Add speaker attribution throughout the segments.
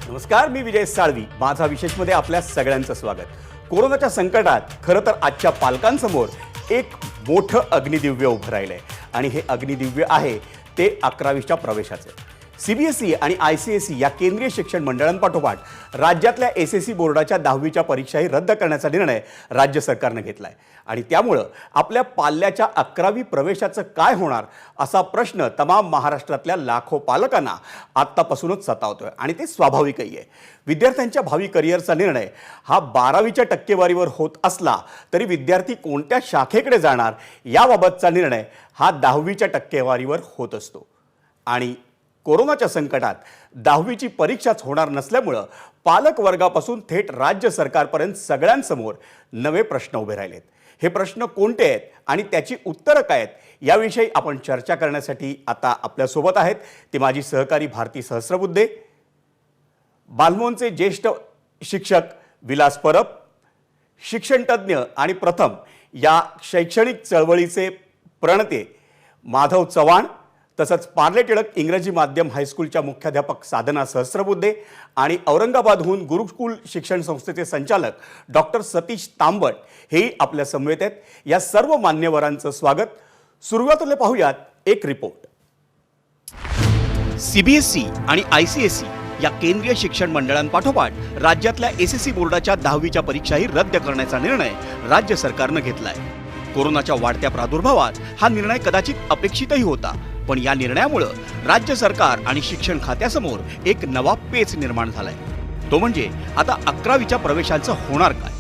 Speaker 1: नमस्कार, मी विजय साळवी. माझा विशेषमध्ये आपल्या सगळ्यांचं स्वागत. कोरोनाच्या संकटात खरं तर आजच्या पालकांसमोर एक मोठं अग्निदिव्य उभं राहिलंय आणि हे अग्निदिव्य आहे ते 11वीच्या प्रवेशाचं. CBSE आणि ICSE या केंद्रीय शिक्षण मंडळांपाठोपाठ राज्यातल्या SSC बोर्डाच्या 10वीच्या परीक्षाही रद्द करण्याचा निर्णय राज्य सरकारनं घेतलाय आणि त्यामुळं आपल्या पाल्याच्या 11वी प्रवेशाचं काय होणार असा प्रश्न तमाम महाराष्ट्रातल्या लाखो पालकांना आत्तापासूनच सतावतोय आणि ते स्वाभाविकही आहे. विद्यार्थ्यांच्या भावी करिअरचा निर्णय हा 12वीच्या टक्केवारीवर होत असला तरी विद्यार्थी कोणत्या शाखेकडे जाणार याबाबतचा निर्णय हा 10वीच्या टक्केवारीवर होत असतो. आणि कोरोनाच्या संकटात 10वीची परीक्षाच होणार नसल्यामुळं पालक वर्गापासून थेट राज्य सरकारपर्यंत सगळ्यांसमोर नवे प्रश्न उभे राहिलेत. हे प्रश्न कोणते आहेत आणि त्याची उत्तरं काय आहेत याविषयी आपण चर्चा करण्यासाठी आता आपल्यासोबत आहेत ते माझी सहकारी भारती सहस्रबुद्धे, बालमोहनचे ज्येष्ठ शिक्षक विलास परब, शिक्षणतज्ज्ञ आणि प्रथम या शैक्षणिक चळवळीचे प्रणेते माधव चव्हाण, तसंच पार्ले टिळक इंग्रजी माध्यम हायस्कूलच्या मुख्याध्यापक साधना सहस्रबुद्धे आणि औरंगाबादहून गुरुकुल शिक्षण संस्थेचे संचालक डॉक्टर सतीश तांबट हेही आपल्या समवेत आहेत. या सर्व मान्यवरांचं स्वागत. सुरुवातीला पाहूयात एक रिपोर्ट. CBSE आणि ICSE या केंद्रीय शिक्षण मंडळांपाठोपाठ राज्यातल्या SSC बोर्डाच्या 10वीच्या परीक्षाही रद्द करण्याचा निर्णय राज्य सरकारनं घेतलाय. कोरोनाच्या वाढत्या प्रादुर्भावात हा निर्णय कदाचित अपेक्षितही होता, पण या निर्णयामुळे राज्य सरकार आणि शिक्षण खात्यासमोर एक नवा पेच निर्माण झालाय. तो म्हणजे आता 11वीच्या प्रवेशांचं होणार काय.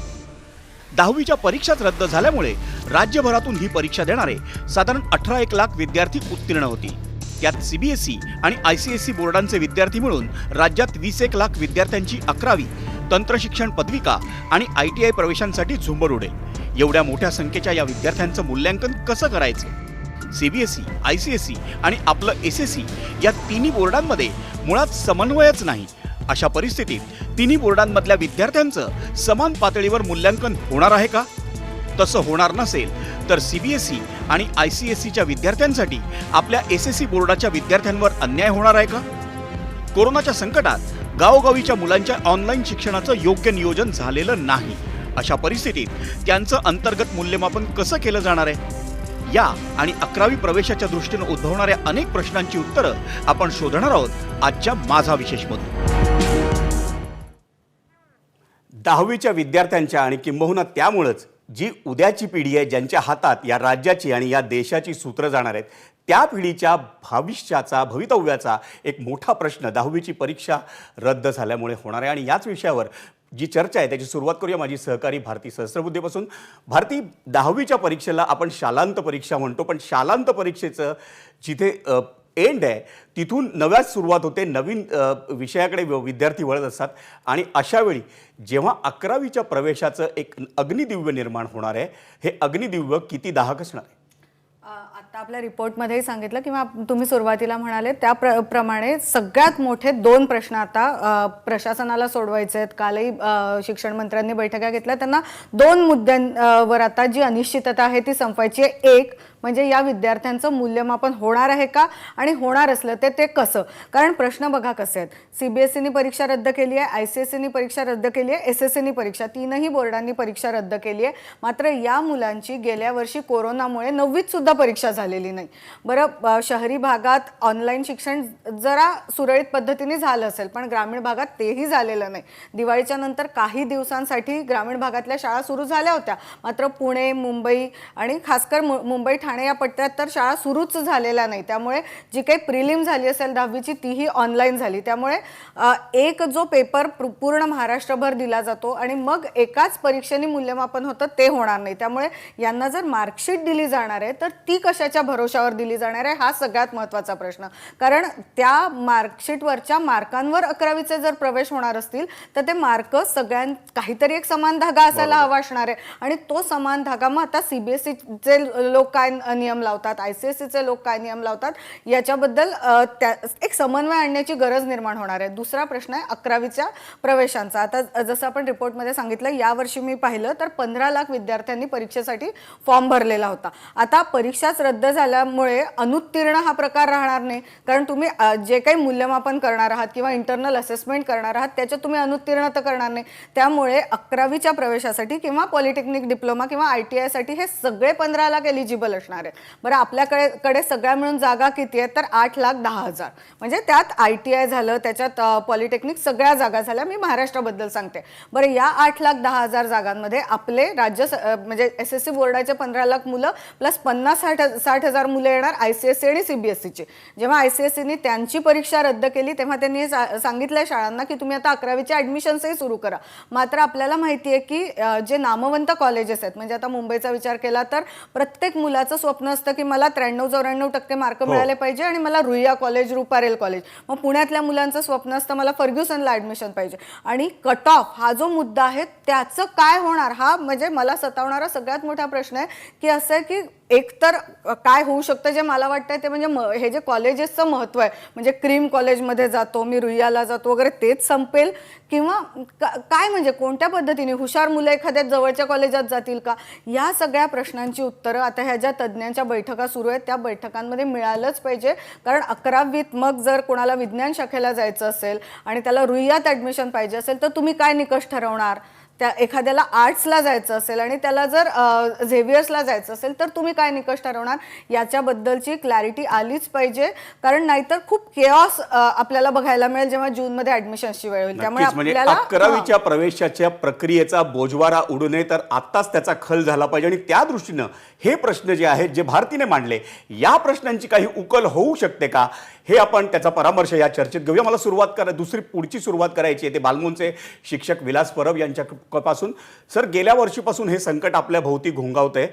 Speaker 1: 10वीच्या परीक्षाच रद्द झाल्यामुळे राज्यभरातून ही परीक्षा देणारे साधारण 18 लाख विद्यार्थी उत्तीर्ण होतील. त्यात CBSE आणि ICSE बोर्डांचे विद्यार्थी मिळून राज्यात 20 लाख विद्यार्थ्यांची 11वी तंत्रशिक्षण पदविका आणि ITI प्रवेशांसाठी झुंबड उडेल. एवढ्या मोठ्या संख्येच्या या विद्यार्थ्यांचं मूल्यांकन कसं करायचं. CBSE, ICSE आणि आपलं SSC या तिन्ही बोर्डांमध्ये मुळात समन्वयच नाही. अशा परिस्थितीत तिन्ही बोर्डांमधल्या विद्यार्थ्यांचं समान पातळीवर मूल्यांकन होणार आहे का. तसं होणार नसेल तर CBSE आणि ICSEच्या विद्यार्थ्यांसाठी आपल्या SSC बोर्डाच्या विद्यार्थ्यांवर अन्याय होणार आहे का. कोरोनाच्या संकटात गावोगावीच्या मुलांच्या ऑनलाईन शिक्षणाचं योग्य नियोजन झालेलं नाही. अशा परिस्थितीत त्यांचं अंतर्गत मूल्यमापन कसं केलं जाणार आहे. या आणि 11वी प्रवेशाच्या दृष्टीनं उद्भवणाऱ्या अनेक प्रश्नांची उत्तरं आपण शोधणार आहोत आजच्या माझा विशेषमधून. 10वीच्या विद्यार्थ्यांच्या आणि किंबहुना त्यामुळेच जी उद्याची पिढी आहे, ज्यांच्या हातात या राज्याची आणि या देशाची सूत्र जाणार आहेत, त्या पिढीच्या भविष्याचा भवितव्याचा एक मोठा प्रश्न 10वीची परीक्षा रद्द झाल्यामुळे होणार आहे. आणि याच विषयावर जी चर्चा आहे त्याची सुरुवात करूया माझी सहकारी भारती सहस्रबुद्धेपासून. भारती, 10वीच्या परीक्षेला आपण शालांत परीक्षा म्हणतो, पण शालांत परीक्षेचं जिथे एंड आहे तिथून नव्याच सुरुवात होते. नवीन विषयाकडे विद्यार्थी वळत असतात आणि अशा वेळी जेव्हा 11वीच्या प्रवेशाचं एक अग्निदिव्य निर्माण होणार आहे, हे अग्निदिव्य किती दाहक असणार आहे.
Speaker 2: आता आपल्या रिपोर्टमध्येही सांगितलं किंवा तुम्ही सुरुवातीला म्हणाले त्याप्रमाणे सगळ्यात मोठे 2 प्रश्न आता प्रशासनाला सोडवायचे आहेत. कालही शिक्षण मंत्र्यांनी बैठका घेतल्या. त्यांना 2 मुद्द्यांवर आता जी अनिश्चितता आहे ती संपवायची आहे. एक म्हणजे या विद्यार्थ्यांचं मूल्यमापन होणार आहे का आणि होणार असलं ते कसं. कारण प्रश्न बघा कसे आहेत. CBSEनी परीक्षा रद्द केली आहे, ICSEनी परीक्षा रद्द केली आहे, SSCनी परीक्षा, तीनही बोर्डांनी परीक्षा रद्द केली आहे. मात्र या मुलांची गेल्या वर्षी कोरोनामुळे 9वीत सुद्धा परीक्षा झालेली नाही. बरं, शहरी भागात ऑनलाईन शिक्षण जरा सुरळीत पद्धतीने झालं असेल, पण ग्रामीण भागात तेही झालेलं नाही. दिवाळीच्या नंतर काही दिवसांसाठी ग्रामीण भागातल्या शाळा सुरू झाल्या होत्या, मात्र पुणे, मुंबई आणि खासकर मुंबई ठाणे या पट्ट्यात तर शाळा सुरूच झालेल्या नाही. त्यामुळे जी काही प्रिलिम झाली असेल 10वीची तीही ऑनलाईन झाली. त्यामुळे एक जो पेपर पूर्ण महाराष्ट्रभर दिला जातो आणि मग एकाच परीक्षेने मूल्यमापन होतं ते होणार नाही. त्यामुळे यांना जर मार्कशीट दिली जाणार आहे तर ती कशाच्या भरोशावर दिली जाणार आहे हा सगळ्यात महत्त्वाचा प्रश्न. कारण त्या मार्कशीटवरच्या मार्कांवर 11वीचे जर प्रवेश होणार असतील तर ते मार्क सगळ्यां काहीतरी एक समान धागा असायला हवा असणार आहे आणि तो समान धागा मग आता CBSEचे लोक काय नियम लावतात, ICSEचे लोक काय नियम लावतात याच्याबद्दल एक समन्वय आणण्याची गरज निर्माण होणार आहे. दुसरा प्रश्न आहे 11वीच्या प्रवेशांचा. आता जसं आपण रिपोर्टमध्ये सांगितलं, यावर्षी मी पाहिलं तर 15 लाख विद्यार्थ्यांनी परीक्षेसाठी फॉर्म भरलेला होता. आता परीक्षाच रद्द झाल्यामुळे अनुत्तीर्ण हा प्रकार राहणार नाही, कारण तुम्ही जे काही मूल्यमापन करणार आहात किंवा इंटरनल असेसमेंट करणार आहात त्याच्यात तुम्ही अनुत्तीर्ण तर करणार नाही. त्यामुळे 11वीच्या प्रवेशासाठी किंवा पॉलिटेक्निक डिप्लोमा किंवा ITI साठी हे सगळे 15 लाख एलिजिबल असणार आहे. बरं, आपल्याकडे सगळ्या मिळून जागा किती आहेत तर 8,10,000, म्हणजे त्यात ITI झालं, त्याच्यात पॉलिटेक्निक सगळ्या जागा झाल्या. मी महाराष्ट्राबद्दल सांगते. बरं, या 8,10,000 जागांमध्ये आपले म्हणजे SSC बोर्डाचे 15 लाख मुलं प्लस 50-60 हजार मुलं येणार ICSE आणि CBSEची. जेव्हा ICSEने त्यांची परीक्षा रद्द केली तेव्हा त्यांनी सांगितलंय शाळांना की तुम्ही आता 11वीचे ॲडमिशन्सही सुरू करा. मात्र आपल्याला माहिती आहे की जे नामवंत कॉलेजेस आहेत, म्हणजे आता मुंबईचा विचार केला तर प्रत्येक मुलाचं स्वप्न असतं की मला 93-94% मार्क मिळाले पाहिजे आणि मला रुईया कॉलेज, रुपारेल कॉलेज. मग पुण्यातल्या मुलांचं स्वप्न असतं मला फर्ग्युसनला ॲडमिशन पाहिजे. आणि कट ऑफ हा जो मुद्दा आहे त्याचं काय होणार, हा म्हणजे मला सतावणारा सगळ्यात मोठा प्रश्न आहे. की असं आहे की एकतर काय होऊ शकतं जे मला वाटतंय ते म्हणजे हे जे कॉलेजेसचं महत्त्व आहे, म्हणजे क्रीम कॉलेजमध्ये जातो मी, रुईयाला जातो वगैरे, तेच संपेल किंवा काय, म्हणजे कोणत्या पद्धतीने हुशार मुलं एखाद्या जवळच्या कॉलेजात जातील का? या सगळ्या प्रश्नांची उत्तरं आता ह्या ज्या तज्ज्ञांच्या बैठका सुरू आहेत त्या बैठकांमध्ये मिळालंच पाहिजे. कारण 11वीत मग जर कोणाला विज्ञान शाखेला जायचं असेल आणि त्याला रुईयात ॲडमिशन पाहिजे असेल तर तुम्ही काय निकष ठरवणार? त्या एखाद्याला आर्ट्सला जायचं असेल आणि त्याला जर झेवियर्सला जायचं असेल तर तुम्ही काय निकष ठरवणार? याच्याबद्दलची क्लॅरिटी आलीच पाहिजे, कारण नाहीतर खूप केऑस आपल्याला बघायला मिळेल जेव्हा जूनमध्ये ॲडमिशनची वेळ होईल. त्यामुळे आपल्याला
Speaker 1: 11वीच्या प्रवेशाच्या प्रक्रियेचा बोजवारा उडू नये तर आत्ताच त्याचा खल झाला पाहिजे. आणि त्या दृष्टीनं हे प्रश्न जे आहेत जे भारतीने मांडले, या प्रश्नांची काही उकल होऊ शकते का, हे आपण त्याचा परामर्श या चर्चेत घेऊया. मला पुढची सुरुवात करायची आहे ते बालमोनचे शिक्षक विलास परब यांच्यापासून. सर, गेल्या वर्षीपासून हे संकट आपल्या भोवती घोंगावतंय.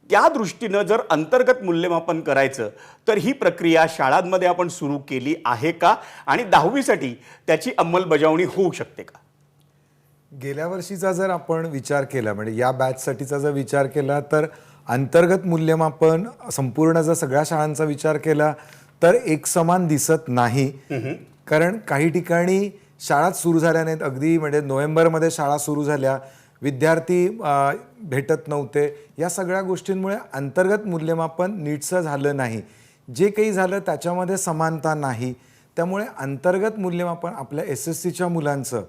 Speaker 1: त्या दृष्टीनं जर अंतर्गत मूल्यमापन करायचं तर ही प्रक्रिया शाळांमध्ये आपण सुरू केली आहे का, आणि 10वीसाठी त्याची अंमलबजावणी होऊ शकते का?
Speaker 3: गेल्या वर्षीचा जर आपण विचार केला, म्हणजे या बॅचसाठीचा जर विचार केला तर अंतर्गत मूल्यमापन संपूर्ण जर सगळ्या शाळांचा विचार केला तर एक समान दिसत नाही. कारण काही ठिकाणी शाळाच सुरू झाल्या नाहीत. अगदी म्हणजे नोव्हेंबरमध्ये शाळा सुरू झाल्या, विद्यार्थी भेटत नव्हते. या सगळ्या गोष्टींमुळे अंतर्गत मूल्यमापन नीटसं झालं नाही. जे काही झालं त्याच्यामध्ये समानता नाही. त्यामुळे अंतर्गत मूल्यमापन आपल्या SSCच्या मुलांचं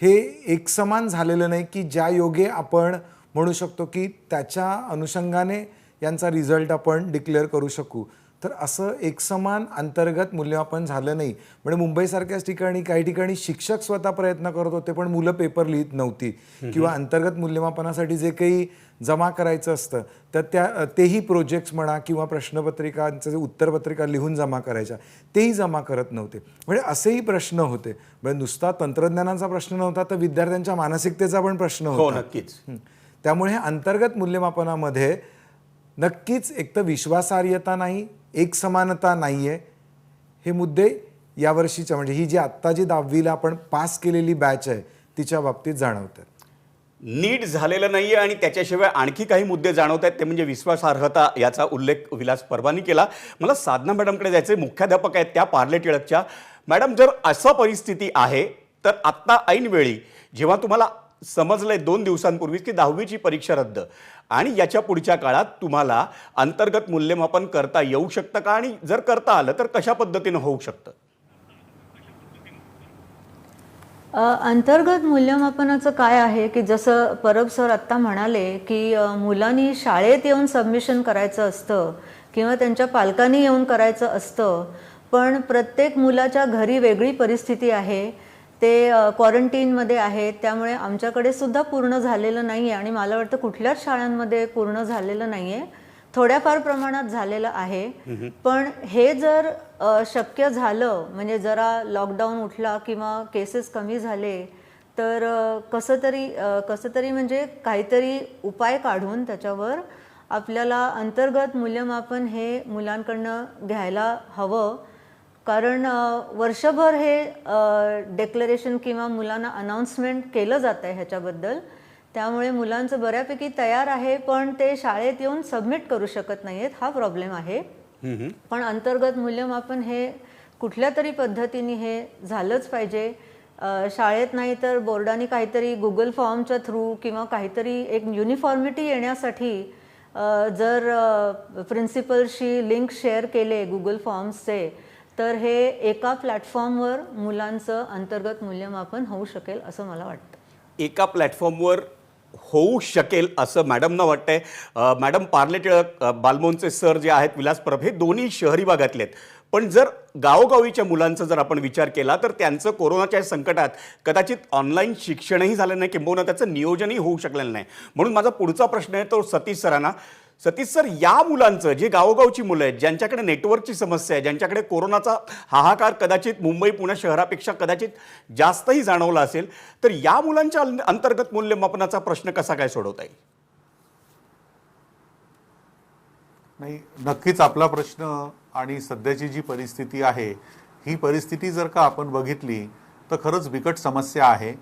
Speaker 3: हे एकसमान झालेलं नाही की ज्या योगे आपण म्हणू शकतो की त्याच्या अनुषंगाने यांचा रिझल्ट आपण डिक्लेअर करू शकू. तर असं एकसमान अंतर्गत मूल्यमापन झालं नाही. म्हणजे मुंबईसारख्याच ठिकाणी काही ठिकाणी शिक्षक स्वतः प्रयत्न करत होते पण मुलं पेपर लिहित नव्हती, किंवा अंतर्गत मूल्यमापनासाठी जे काही जमा करायचं असतं तर तेही प्रोजेक्ट्स म्हणा किंवा प्रश्नपत्रिकांचं जे उत्तरपत्रिका लिहून जमा करायच्या तेही जमा करत नव्हते. म्हणजे असेही प्रश्न होते. म्हणजे नुसता तंत्रज्ञानाचा प्रश्न नव्हता तर विद्यार्थ्यांच्या मानसिकतेचा पण प्रश्न होता.
Speaker 1: नक्कीच.
Speaker 3: त्यामुळे अंतर्गत मूल्यमापनामध्ये नक्कीच एक तर विश्वासार्हता नाही, एक समानता नाही आहे. हे मुद्दे यावर्षीच्या म्हणजे ही जी आत्ता जी 10वीला आपण पास केलेली बॅच आहे तिच्या बाबतीत जाणवतात.
Speaker 1: नीट झालेलं नाही आहे आणि त्याच्याशिवाय आणखी काही मुद्दे जाणवत आहेत, ते म्हणजे विश्वासार्हता. याचा उल्लेख विलास परबांनी केला. मला साधना मॅडमकडे जायचं. मुख्याध्यापक आहेत त्या पार्ले टिळकच्या. मॅडम, जर असा परिस्थिती आहे तर आत्ता ऐनवेळी जेव्हा तुम्हाला समजलंय 2 दिवसांपूर्वी की 10वीची परीक्षा रद्द, आणि याच्या पुढच्या काळात तुम्हाला अंतर्गत मूल्यमापन करता येऊ शकतं का, आणि जर करता आलं तर कशा पद्धतीनं होऊ शकतं?
Speaker 4: अंतर्गत मूल्यमापनाचं काय आहे की जसं परब सर आत्ता म्हणाले की मुलांनी शाळेत येऊन सबमिशन करायचं असतं किंवा त्यांच्या पालकांनी येऊन करायचं असतं, पण प्रत्येक मुलाच्या घरी वेगळी परिस्थिती आहे. ते क्वारंटीनमध्ये आहेत, त्यामुळे आमच्याकडे सुद्धा पूर्ण झालेलं नाही आहे आणि मला वाटतं कुठल्याच शाळांमध्ये पूर्ण झालेलं नाही आहे. थोड्याफार प्रमाणात झालेलं आहे. पण हे जर शक्य झालं, म्हणजे जरा लॉकडाऊन उठला किंवा केसेस कमी झाले तर कसं तरी म्हणजे काहीतरी उपाय काढून त्याच्यावर आपल्याला अंतर्गत मूल्यमापन हे मुलांकडनं घ्यायला हवं. कारण वर्षभर हे डेक्लरेशन किंवा मुलांना अनाउन्समेंट केलं जातं आहे ह्याच्याबद्दल. त्यामुळे मुलांचं बऱ्यापैकी तयार आहे, पण ते शाळेत येऊन सबमिट करू शकत नाही आहेत, हा प्रॉब्लेम आहे. पण अंतर्गत मूल्यमापन हे कुठल्या तरी पद्धतीने हे झालंच पाहिजे. शाळेत नाही तर बोर्डाने काहीतरी गुगल फॉर्मच्या थ्रू किंवा काहीतरी एक युनिफॉर्मिटी येण्यासाठी जर प्रिन्सिपलशी लिंक शेअर केले गुगल फॉर्म्सचे, तर हे एका प्लॅटफॉर्मवर मुलांचं अंतर्गत मूल्यमापन होऊ शकेल असं मला वाटतं.
Speaker 1: एका प्लॅटफॉर्मवर होऊ शकेल असं मॅडमना वाटतंय. मॅडम, पार्ले टिळक बालमोहनचे सर जे आहेत विलास परब, हे दोन्ही शहरी भागातले आहेत. पण जर गावोगावीच्या मुलांचा जर आपण विचार केला तर त्यांचं कोरोनाच्या संकटात कदाचित ऑनलाईन शिक्षणही झालं नाही, किंबहुना त्याचं नियोजनही होऊ शकलेलं नाही. म्हणून माझा पुढचा प्रश्न आहे तो सतीश सरांना. सतीश सर, या मुलांचं, जे गावोगावची मुलं आहेत, ज्यांच्याकडे नेटवर्कची समस्या आहे, ज्यांच्याकडे कोरोनाचा हाहाकार कदाचित मुंबई पुणे शहरापेक्षा कदाचित जास्तही जाणवला असेल, तर या मुलांच्या अंतर्गत मूल्यमापनाचा प्रश्न कसा काय सोडवता येईल?
Speaker 5: नाही, नक्कीच आपला प्रश्न आणि सध्याची जी परिस्थिती आहे, ही परिस्थिती जर का आपण बघितली तर खरंच बिकट समस्या आहे.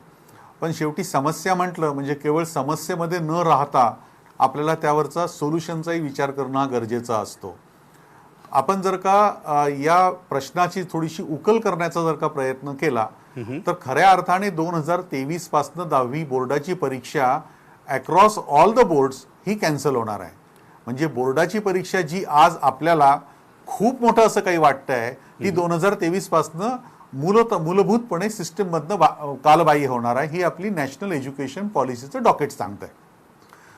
Speaker 5: पण शेवटी समस्या म्हटलं म्हणजे केवळ समस्येमध्ये न राहता आपल्याला त्यावरचा सोल्युशनचाही विचार करणं गरजेचा असतो. आपण जर का या प्रश्नाची थोडीशी उकल करण्याचा जर का प्रयत्न केला तर खऱ्या अर्थाने 2023 पासून 10वी बोर्डाची परीक्षा across all the boards he cancel होणार आहे. म्हणजे बोर्डाची परीक्षा जी आज आपल्याला खूप मोठं असं काही वाटतंय, ती 2023 पासून मूलभूतपणे सिस्टीममधनं कालबाह्य होणार आहे. ही आपली नॅशनल एज्युकेशन पॉलिसीचं डॉकेट सांगतंय,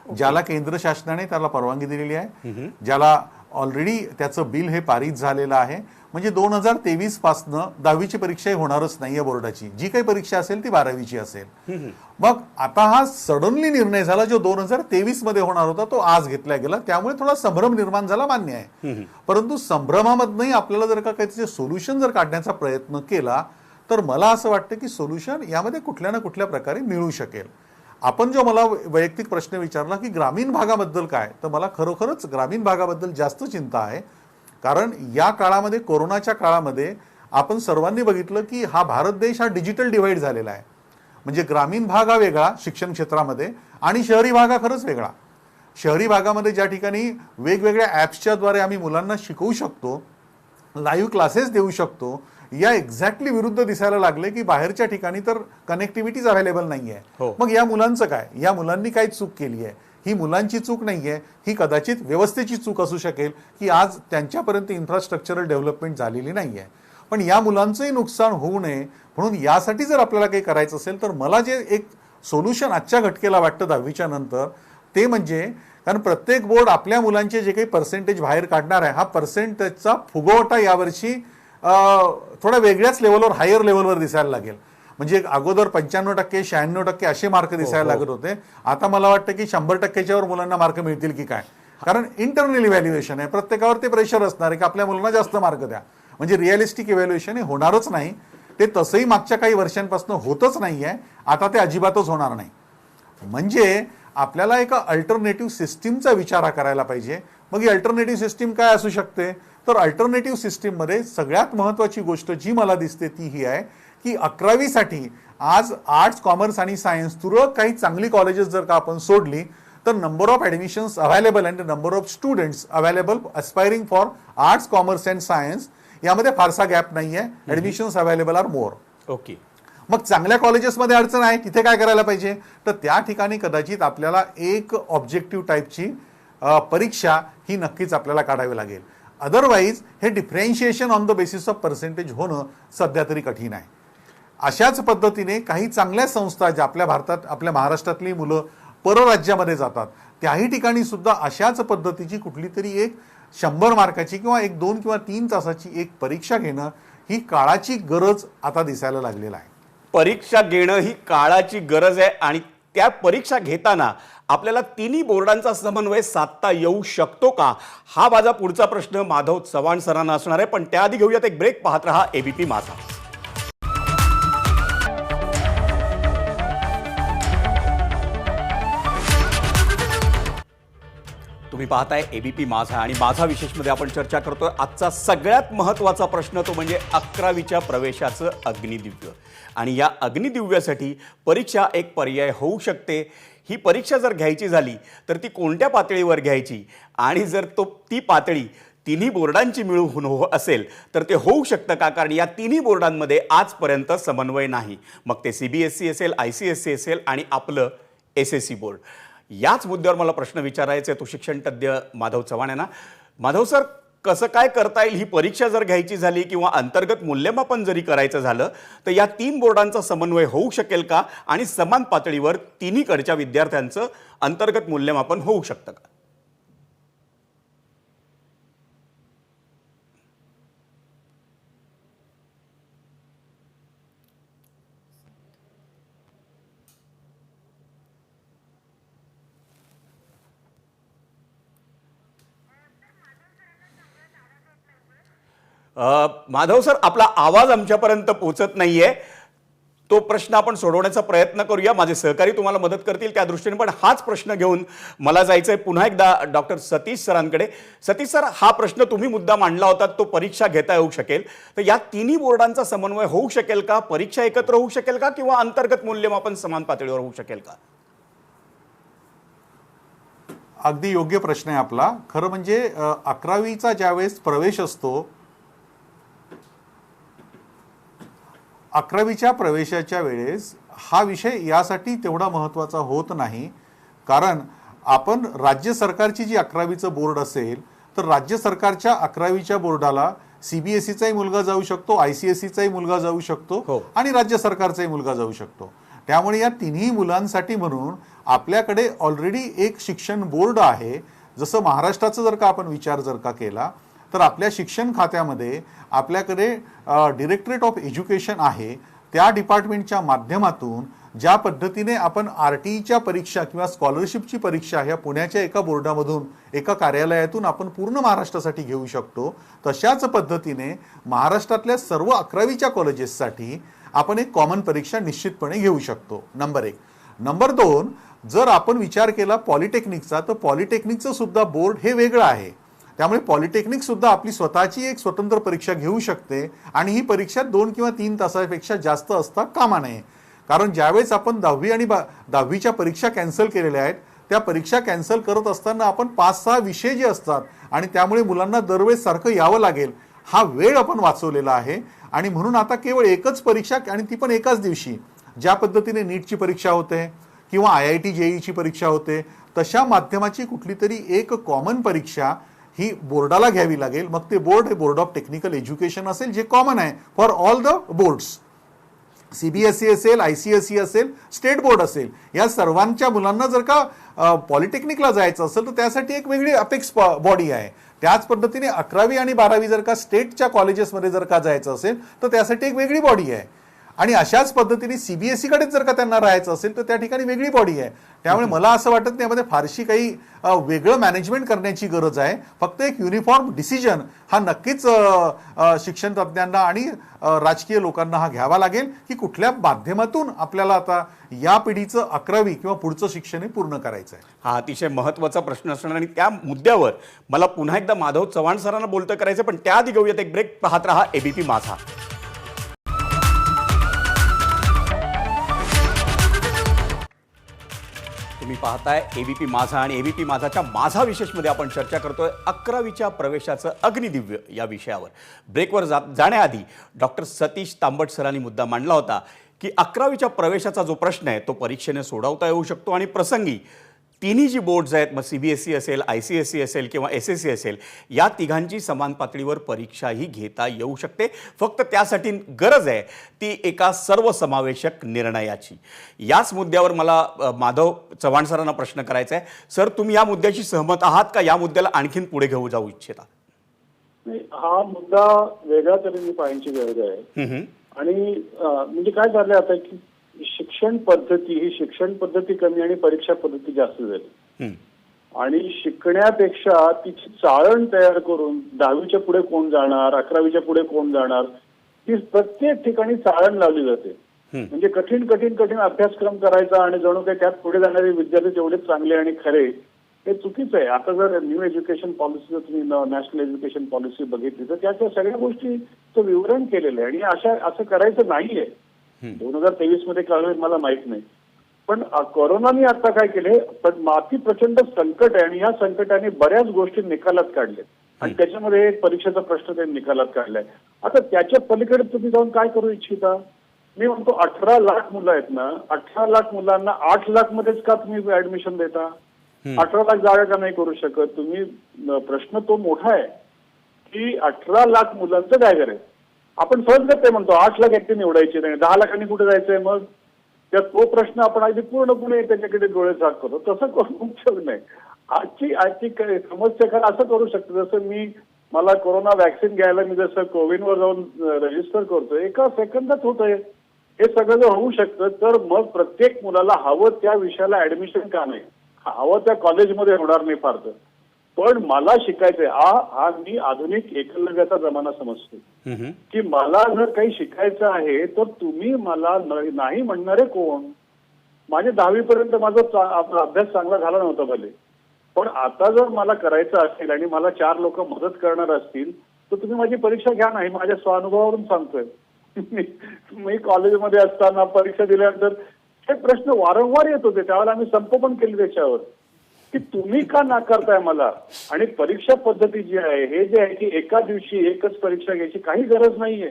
Speaker 5: ज्याला केंद्र शासनाने त्याला परवानगी दिलेली आहे, ज्याला ऑलरेडी त्याचं बिल हे पारित झालेलं आहे. म्हणजे 2023 पासनं 10वीची परीक्षा होणारच नाही. या बोर्डाची जी काही परीक्षा असेल ती 12वीची असेल. मग आता हा सडनली निर्णय झाला, जो 2023 मध्ये होणार होता तो आज घेतला गेला. त्यामुळे थोडा संभ्रम निर्माण झाला, मान्य आहे. परंतु संभ्रमामधनंही आपल्याला जर का काहीतरी सोल्युशन जर काढण्याचा प्रयत्न केला तर मला असं वाटतं की सोल्युशन यामध्ये कुठल्या ना कुठल्या प्रकारे मिळू शकेल. आपण जो मला वैयक्तिक प्रश्न विचारला की ग्रामीण भागाबद्दल काय, तर मला खरोखरच ग्रामीण भागाबद्दल जास्त चिंता आहे. कारण या काळामध्ये, कोरोनाच्या काळामध्ये आपण सर्वांनी बघितलं की हा भारत देश हा डिजिटल डिवाइड झालेला आहे. म्हणजे ग्रामीण भाग हा वेगळा शिक्षण क्षेत्रामध्ये आणि शहरी भाग हा खरंच वेगळा. शहरी भागामध्ये ज्या ठिकाणी वेगवेगळ्या ॲप्सच्या द्वारे आम्ही मुलांना शिकवू शकतो, लाईव्ह क्लासेस देऊ शकतो, या एक्झॅक्टली विरुद्ध दिसायला लागले की बाहेरच्या ठिकाणी तर कनेक्टिव्हिटीज अवेलेबल नाही आहे. मग या मुलांचं काय? या मुलांनी काय चूक केली आहे? ही मुलांची चूक नाही आहे, ही कदाचित व्यवस्थेची चूक असू शकेल की आज त्यांच्यापर्यंत इन्फ्रास्ट्रक्चरल डेव्हलपमेंट झालेली नाही आहे. पण या मुलांचंही नुकसान होऊ नये म्हणून यासाठी जर आपल्याला काही करायचं असेल तर मला जे एक सोल्युशन आजच्या घटकेला वाटतं 10वीच्या नंतर, ते म्हणजे, कारण प्रत्येक बोर्ड आपल्या मुलांचे जे काही पर्सेंटेज बाहेर काढणार आहे, हा पर्सेंटेजचा फुगवटा यावर्षी थोडा वेगळ्याच लेवलवर, हायर लेवलवर दिसायला लागेल. म्हणजे अगोदर 95%, 96% असे मार्क दिसायला लागत होते. आता मला वाटतं की 100%च्यावर मुलांना मार्क मिळतील की काय. कारण इंटरनल इव्हॅल्युएशन आहे, प्रत्येकावर ते प्रेशर असणार आहे की आपल्या मुलांना जास्त मार्क द्या. म्हणजे रिअलिस्टिक इव्हॅल्युएशन हे होणारच नाही. ते तसंही मागच्या काही वर्षांपासून होतच नाही आहे, आता ते अजिबातच होणार नाही. म्हणजे आपल्याला एका अल्टरनेटिव्ह सिस्टीमचा विचार करायला पाहिजे. मग ही अल्टरनेटिव्ह सिस्टीम काय असू शकते? तर अल्टरनेटिव्ह सिस्टीममध्ये सगळ्यात महत्त्वाची गोष्ट जी मला दिसते ती ही आहे की 11वीसाठी आज आर्ट्स, कॉमर्स आणि सायन्स तुरळक काही चांगली कॉलेजेस जर का आपण सोडली तर number of admissions available and number of students available aspiring for arts, commerce and science यामध्ये फारसा गॅप नाही आहे. Admissions available are more.
Speaker 1: Okay.
Speaker 5: मग चांगल्या कॉलेजेसमध्ये अडचण आहे, तिथे काय करायला पाहिजे? तर त्या ठिकाणी कदाचित आपल्याला एक ऑब्जेक्टिव्ह टाईपची परीक्षा ही नक्कीच आपल्याला काढावी लागेल. अदरवाईज हे differentiation on the basis of percentage होणं सध्या तरी कठीण आहे. अशाच पद्धतीने काही चांगल्या संस्था ज्या आपल्या भारतात, आपल्या महाराष्ट्रातली मुलं परराज्यामध्ये जातात, त्याही ठिकाणी सुद्धा अशाच पद्धतीची कुठली तरी एक 100 मार्काची किंवा 1, 2 किंवा 3 तासाची एक परीक्षा घेणं ही काळाची गरज आता दिसायला लागलेला आहे.
Speaker 1: परीक्षा घेणं ही काळाची गरज आहे आणि त्या परीक्षा घेताना आपल्याला तिन्ही बोर्डांचा समन्वय साधता येऊ शकतो का, हा माझा पुढचा प्रश्न माधव चव्हाण सरांना असणार आहे. पण त्याआधी घेऊयात एक ब्रेक. पाहत रहा एबीपी माझा. तुम्ही पाहताय एबीपी माझा आणि माझा विशेषमध्ये आपण चर्चा करतोय आजचा सगळ्यात महत्त्वाचा प्रश्न, तो म्हणजे 11वीच्या प्रवेशाचं अग्निदिव्य. आणि या अग्निदिव्यासाठी परीक्षा एक पर्याय होऊ शकते, ही परीक्षा जर घ्यायची झाली तर ती कोणत्या पातळीवर घ्यायची, आणि जर ती पातळी तिन्ही बोर्डांची मिळून असेल तर ते होऊ शकतं का? कारण या तिन्ही बोर्डांमध्ये आजपर्यंत समन्वय नाही. मग ते CBSE असेल, ICSE असेल आणि आपलं SSE बोर्ड. याच मुद्द्यावर मला प्रश्न विचारायचा आहे तो शिक्षण तज्ज्ञ माधव चव्हाण यांना. माधव सर, कसं काय करता येईल ही परीक्षा जर घ्यायची झाली किंवा अंतर्गत मूल्यमापन जरी करायचं झालं तर या तीन बोर्डांचा समन्वय होऊ शकेल का, आणि समान पातळीवर तिन्हीकडच्या विद्यार्थ्यांचं अंतर्गत मूल्यमापन होऊ शकतं का? माधव सर, आपला आवाज आमच्यापर्यंत पोहोचत नाहीये. तो प्रश्न आपण सोडवण्याचा प्रयत्न करूया. माझे सहकारी तुम्हाला मदत करतील त्या दृष्टीने. पण हाच प्रश्न घेऊन मला जायचंय पुन्हा एकदा डॉक्टर सतीश सरांकडे. सतीश सर, हा प्रश्न तुम्ही मुद्दा मांडला होता, तो परीक्षा घेता येऊ शकेल तर या तिन्ही बोर्डांचा समन्वय होऊ शकेल का? परीक्षा एकत्र होऊ शकेल का? किंवा अंतर्गत मूल्यमापन समान पातळीवर होऊ शकेल का?
Speaker 5: अगदी योग्य प्रश्न आहे आपला. खरं म्हणजे 11वीचा ज्यावेळेस प्रवेश असतो, 11वीच्या प्रवेशाच्या वेळेस हा विषय यासाठी तेवढा महत्त्वाचा होत नाही, कारण आपण राज्य सरकारची जी 11वीचं बोर्ड असेल तर राज्य सरकारच्या 11वीच्या बोर्डाला CBSEचाही मुलगा जाऊ शकतो, ICSEचाही मुलगा जाऊ शकतो आणि राज्य सरकारचाही मुलगा जाऊ शकतो. त्यामुळे या तिन्ही मुलांसाठी म्हणून आपल्याकडे ऑलरेडी एक शिक्षण बोर्ड आहे. जसं महाराष्ट्राचा जर का आपण विचार जर का केला तर आपल्या शिक्षण खात्यामध्ये आपल्याकडे डायरेक्टरेट ऑफ एज्युकेशन आहे. त्या डिपार्टमेंटच्या माध्यमातून ज्या पद्धतीने आपण RTEच्या परीक्षा किंवा स्कॉलरशिपची परीक्षा ह्या पुण्याच्या एका बोर्डामधून, एका कार्यालयातून आपण पूर्ण महाराष्ट्रासाठी घेऊ शकतो, तशाच पद्धतीने महाराष्ट्रातल्या सर्व 11वीच्या कॉलेजेससाठी आपण एक कॉमन परीक्षा निश्चितपणे घेऊ शकतो. नंबर 1. नंबर 2, जर आपण विचार केला पॉलिटेक्निकचा तर पॉलिटेक्निकचं सुद्धा बोर्ड हे वेगळं आहे. त्यामुळे पॉलिटेक्निक सुद्धा आपली स्वतःची एक स्वतंत्र परीक्षा घेऊ शकते आणि ही परीक्षा 2 किंवा 3 तासापेक्षा जास्त असता कामा नये. कारण ज्यावेळेस आपण 10वी आणि 10वीच्या परीक्षा कॅन्सल केलेल्या आहेत, त्या परीक्षा कॅन्सल करत असताना आपण 5-6 विषय जे असतात आणि त्यामुळे मुलांना दरवेळेस सारखं यावं लागेल, हा वेळ आपण वाचवलेला आहे. आणि म्हणून आता केवळ एकच परीक्षा, आणि ती पण एकाच दिवशी, ज्या पद्धतीने नीटची परीक्षा होते किंवा IIT JEEची परीक्षा होते, तशा माध्यमाची कुठली तरी एक कॉमन परीक्षा ही बोर्डाला घ्यावी लागेल. मग ते बोर्ड हे बोर्ड ऑफ टेक्निकल एज्युकेशन असेल, जे कॉमन आहे for all the boards. CBSE असेल, ICSE असेल, स्टेट बोर्ड असेल, या सर्वांच्या मुलांना जर का पॉलिटेक्निकला जायचं असेल तर त्यासाठी एक वेगळी अपेक्स बॉडी आहे. त्याच पद्धतीने 11वी आणि 12वी जर का स्टेटच्या कॉलेजेसमध्ये जर का जायचं असेल तर त्यासाठी एक वेगळी बॉडी आहे. आणि अशाच पद्धतीने CBSEकडेच जर का त्यांना राहायचं असेल तर त्या ठिकाणी वेगळी बॉडी आहे. त्यामुळे मला असं वाटत नाही यामध्ये फारशी काही वेगळं मॅनेजमेंट करण्याची गरज आहे. फक्त एक युनिफॉर्म डिसिजन हा नक्कीच शिक्षण तज्ज्ञांना आणि राजकीय लोकांना हा घ्यावा लागेल की कुठल्या माध्यमातून आपल्याला आता या पिढीचं 11वी किंवा पुढचं शिक्षण हे पूर्ण करायचं आहे.
Speaker 1: हा अतिशय महत्त्वाचा प्रश्न असणार आणि त्या मुद्द्यावर मला पुन्हा एकदा माधव चव्हाण सरांना बोलतं करायचं. पण त्याआधी घेऊयात एक ब्रेक. पाहत रहा ABP माझा. तुम्ही पाहताय ABP माझा आणि ABP माझाच्या माझा विशेषमध्ये आपण चर्चा करतोय 11वीच्या प्रवेशाचं अग्निदिव्य या विषयावर. ब्रेकवर जाण्याआधी डॉक्टर सतीश तांबट सरांनी मुद्दा मांडला होता की 11वीच्या प्रवेशाचा जो प्रश्न आहे तो परीक्षेने सोडवता येऊ शकतो आणि प्रसंगी तिन्ही जी बोर्ड्स आहेत, मग CBSE असेल, ICSE असेल किंवा SSE असेल, या तिघांची समान पातळीवर परीक्षाही घेता येऊ शकते. फक्त त्यासाठी गरज आहे ती एका सर्वसमावेशक निर्णयाची. याच मुद्द्यावर मला माधव चव्हाण सरांना प्रश्न करायचा आहे. सर, तुम्ही या मुद्द्याशी सहमत आहात का? या मुद्द्याला आणखीन पुढे घेऊ जाऊ इच्छिता?
Speaker 6: हा मुद्दा वेगळ्या तऱ्हेने पाहण्याची गरज आहे. आणि म्हणजे काय झालं आता की शिक्षण पद्धती कमी आणि परीक्षा पद्धती जास्त झाली. आणि शिकण्यापेक्षा तिची चाळण तयार करून 10वीच्या पुढे कोण जाणार, 11वीच्या पुढे कोण जाणार, ती प्रत्येक ठिकाणी चाळण लावली जाते. म्हणजे कठीण कठीण कठीण अभ्यासक्रम करायचा आणि जणू काही त्यात पुढे जाणारे विद्यार्थी तेवढे चांगले आणि खरे, हे चुकीचं आहे. आता जर न्यू एज्युकेशन पॉलिसी जर तुम्ही नॅशनल एज्युकेशन पॉलिसी बघितली तर त्याच्या सगळ्या गोष्टीचं विवरण केलेलं आहे. आणि असं करायचं नाहीये. 2023 मध्ये कळलं मला माहित नाही. पण कोरोनाने आता काय केले, पण माती प्रचंड संकट आहे आणि या संकटाने बऱ्याच गोष्टी निकालात काढल्या आणि त्याच्यामध्ये एक परीक्षेचा प्रश्न त्यांनी निकालात काढलाय. आता त्याच्या पलीकडे तुम्ही जाऊन काय करू इच्छिता? मी म्हणतो 18 लाख मुलं आहेत ना, 18 लाख मुलांना 8 लाख मध्येच का तुम्ही ऍडमिशन देता? 18 लाख जागा का नाही करू शकत तुम्ही? प्रश्न तो मोठा आहे की 18 लाख मुलांचं काय करायचं. आपण सहजगत म्हणतो 8 लाख एकटे निवडायचे नाही, 10 लाखांनी कुठे जायचंय मग? त्या तो प्रश्न आपण अगदी पूर्णपणे त्याच्याकडे डोळे झाक करतो. तसं करून उपयोग नाही. आजची समस्या खरं असं करू शकतो, जसं मला कोरोना व्हॅक्सिन घ्यायला मी जसं कोविनवर जाऊन रजिस्टर करतोय, एका सेकंदात होतंय. हे सगळं जर होऊ शकतं तर मग प्रत्येक मुलाला हवं त्या विषयाला ऍडमिशन का नाही, हवं त्या कॉलेजमध्ये होणार नाही फार तर. पण मला शिकायचंय, हा मी आधुनिक एकलव्याचा जमाना समजतो की मला जर काही शिकायचं आहे तर तुम्ही मला नाही म्हणणारे कोण? माझे 10वी पर्यंत माझा अभ्यास चांगला झाला नव्हता भले, पण आता जर मला करायचं असेल आणि मला 4 लोक मदत करणार असतील तर तुम्ही माझी परीक्षा घ्या. नाही, माझ्या स्वानुभवावरून सांगतोय. मी कॉलेजमध्ये असताना परीक्षा दिल्यानंतर हे प्रश्न वारंवार येत होते. त्यावेळेला आम्ही संप पण केले त्याच्यावर की तुम्ही का नाकारताय मला. आणि परीक्षा पद्धती जी आहे, हे जे आहे की एका दिवशी एकच परीक्षा घ्यायची काही गरज नाहीये.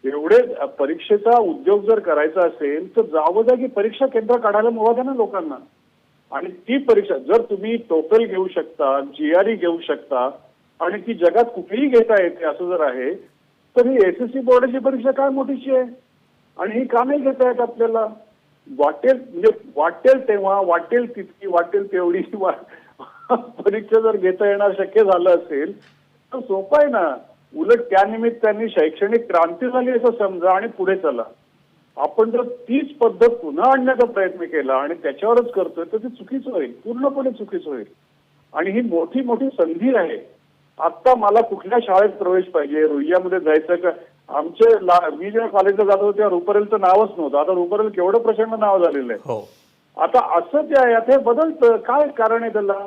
Speaker 6: एवढे परीक्षेचा उद्योग जर करायचा असेल तर जागोजागी परीक्षा केंद्र काढायला मुभा द्या ना लोकांना. आणि ती परीक्षा जर तुम्ही टोफेल घेऊ शकता, GRE घेऊ शकता आणि ती जगात कुठेही घेता येते असं जर आहे तर ही SSC बोर्डाची परीक्षा काय मोठीची आहे आणि ही का नाही घेता येत आपल्याला? वाटेल तेव्हा, वाटेल तितकी, वाटेल तेवढी परीक्षा जर घेता येणार शक्य झालं असेल तर सोपं आहे ना. उलट त्यानिमित्ताने शैक्षणिक क्रांती झाली असं समजा आणि पुढे चला. आपण जर तीच पद्धत पुन्हा आणण्याचा प्रयत्न केला आणि त्याच्यावरच करतोय तर ते चुकीचं होईल, पूर्णपणे चुकीचं होईल. आणि ही मोठी मोठी संधी आहे. आता मला कुठल्या शाळेत प्रवेश पाहिजे, रुईयामध्ये जायचं का? मी जेव्हा कॉलेजला जात होतो तेव्हा रुपरेलचं नावच नव्हतं. आता रुपरेल केवढं प्रचंड नाव झालेलं आहे. आता असं जे आहे आता हे बदलतं. काय कारण आहे त्याला?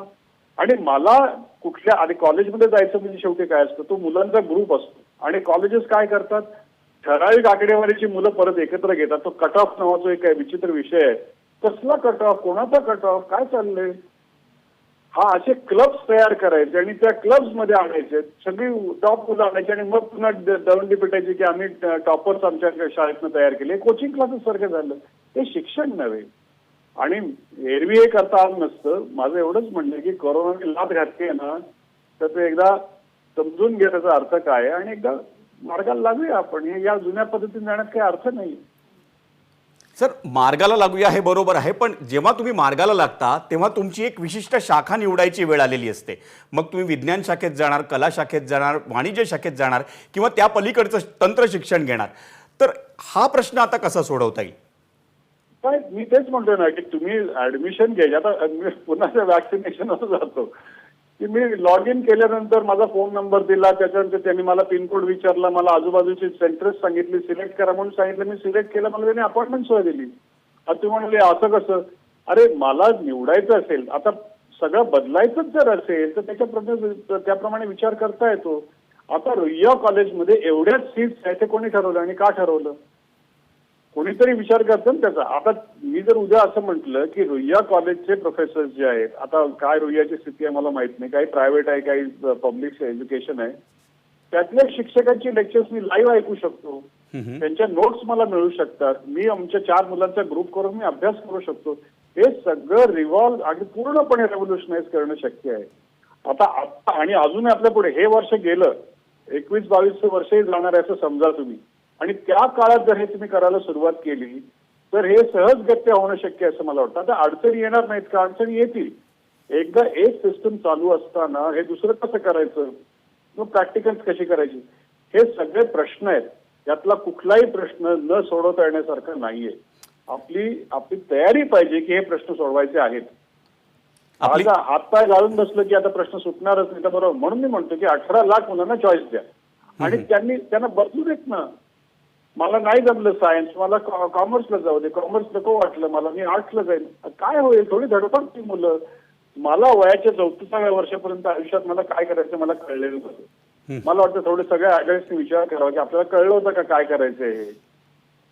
Speaker 6: आणि मला कुठल्या आधी कॉलेजमध्ये जायचं म्हणजे शेवटी काय असतं, तो मुलांचा ग्रुप असतो आणि कॉलेजेस काय करतात, ठराविक आकडेवारीची मुलं परत एकत्र घेतात. तो कट ऑफ नावाचा एक विचित्र विषय आहे. कसला कट ऑफ, कोणाचा कट ऑफ, काय चाललंय? हा, असे क्लब्स तयार करायचे आणि त्या क्लब्स मध्ये आणायचे, सगळी टॉप मुलं आणायची आणि मग पुन्हा दवंडी पिटायची की आम्ही टॉपर्स आमच्या शाळेतनं तयार केले. कोचिंग क्लासेस सारखं झालं. ते शिक्षण नव्हे. आणि एरवी हे करता आलं नसतं. माझं एवढंच म्हणणं की कोरोनाने लाभ घातली ना तर ते एकदा समजून घ्या त्याचा अर्थ काय आहे आणि एकदा मार्गाला लागूया आपण. या जुन्या पद्धतीने जाण्यात काही अर्थ नाही.
Speaker 1: सर, मार्गाला लागूया हे बरोबर आहे, पण जेव्हा तुम्ही मार्गाला लागता तेव्हा तुमची एक विशिष्ट शाखा निवडायची वेळ आलेली असते. मग तुम्ही विज्ञान शाखेत जाणार, कला शाखेत जाणार, वाणिज्य शाखेत जाणार किंवा त्या पलीकडचं तंत्र शिक्षण घेणार. तर हा प्रश्न आता कसा सोडवता येईल?
Speaker 6: काय मी तेच म्हणतोय ना की तुम्ही ऍडमिशन घ्यायचे. आता मी पुन्हा व्हॅक्सिनेशनवर जातो की मी लॉग इन केल्यानंतर माझा फोन नंबर दिला, त्याच्यानंतर त्यांनी मला पिनकोड विचारला, मला आजूबाजूची सेंटर्स सांगितली, सिलेक्ट करा म्हणून सांगितलं. मी सिलेक्ट केलं, मला त्यांनी अपॉइंटमेंट सोय दिली. आता तुम्ही म्हणले असं कसं? अरे मला निवडायचं असेल, आता सगळं बदलायचंच जर असेल तर त्याप्रमाणे विचार करता येतो. आता रुईया कॉलेजमध्ये एवढ्याच सीट्स आहेत, ते कोणी ठरवलं आणि का ठरवलं? कोणीतरी विचार करतं ना त्याचा. आता मी जर उद्या असं म्हटलं की रुईया कॉलेजचे प्रोफेसर जे आहेत, आता काय रुईयाची स्थिती आहे मला माहित नाही, काही प्रायव्हेट आहे, काही पब्लिक एज्युकेशन आहे, त्यातल्या शिक्षकांची लेक्चर्स मी लाईव्ह ऐकू शकतो, त्यांच्या नोट्स मला मिळू शकतात, मी आमच्या 4 मुलांचा ग्रुप करून मी अभ्यास करू शकतो. हे सगळं रिव्हॉल्व आणि पूर्णपणे रेव्होल्युशनाइज करणं शक्य आहे. आता आणि अजूनही आपल्या पुढे हे वर्ष गेलं, 21-22 वर्षही जाणार आहे असं समजा तुम्ही. आणि त्या काळात जर हे तुम्ही करायला सुरुवात केली तर हे सहजगत्या होणं शक्य असं मला वाटतं. आता अडचणी येणार नाहीत का? अडचणी येतील. एकदा एक सिस्टम चालू असताना हे दुसरं कसं करायचं, मग प्रॅक्टिकल्स कशी करायची, हे सगळे प्रश्न आहेत. यातला कुठलाही प्रश्न न सोडवता येण्यासारखा नाहीये. आपली तयारी पाहिजे की हे प्रश्न सोडवायचे आहेत. आता हातपाय घालून बसलं की आता प्रश्न सुटणारच नाही. तर बरोबर, म्हणून मी म्हणतो की 18 लाख मुलांना चॉईस द्या आणि त्यांना बदलू देत ना. मला नाही जमलं सायन्स, मला कॉमर्सला जाऊ दे, कॉमर्स नको वाटलं मला, मी आर्ट्सला जाईल. काय होईल? थोडी धडपड ती मुलं. मला वयाच्या 34व्या वर्षापर्यंत आयुष्यात मला काय करायचं मला कळलेलं होतं. मला वाटतं थोडे सगळ्या ऍडल्ट्सनी विचार करावा की आपल्याला कळलं होतं का काय करायचंय हे.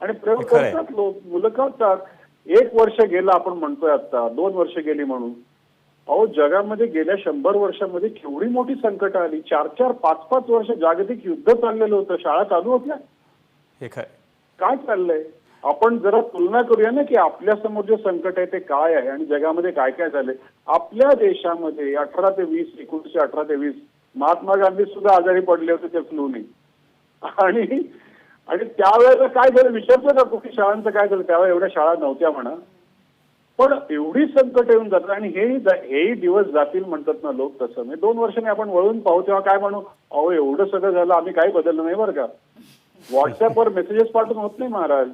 Speaker 6: आणि प्रयोग करतात लोक, मुलं करतात. 1 वर्ष गेलं आपण म्हणतोय आता, 2 वर्ष गेली म्हणून. अहो जगामध्ये गेल्या 100 वर्षामध्ये केवढी मोठी संकट आली. 4-4, 5-5 वर्ष जागतिक युद्ध चाललेलं होतं. शाळा चालू होत्या.
Speaker 1: हे खरं.
Speaker 6: काय चाललंय? आपण जरा तुलना करूया ना की आपल्या समोर जे संकट आहे ते काय आहे आणि जगामध्ये काय काय झालंय. आपल्या देशामध्ये 18 ते 20, 1918 ते 20 महात्मा गांधी सुद्धा आजारी पडले होते त्या फ्लूने. आणि आणि त्यावेळेला काय झालं विचारतो का कुठे शाळांचं काय झालं? त्यावेळेला एवढ्या शाळा नव्हत्या म्हणा. पण एवढी संकट येऊन जातात आणि हेही दिवस जातील म्हणतात ना लोक. तसं म्हणजे 2 वर्षांनी आपण वळून पाहू तेव्हा काय म्हणू, अहो एवढं सगळं झालं आम्ही काही बदललं नाही बरं का. व्हॉट्सअपवर मेसेजेस पाठवून होत नाही महाराज.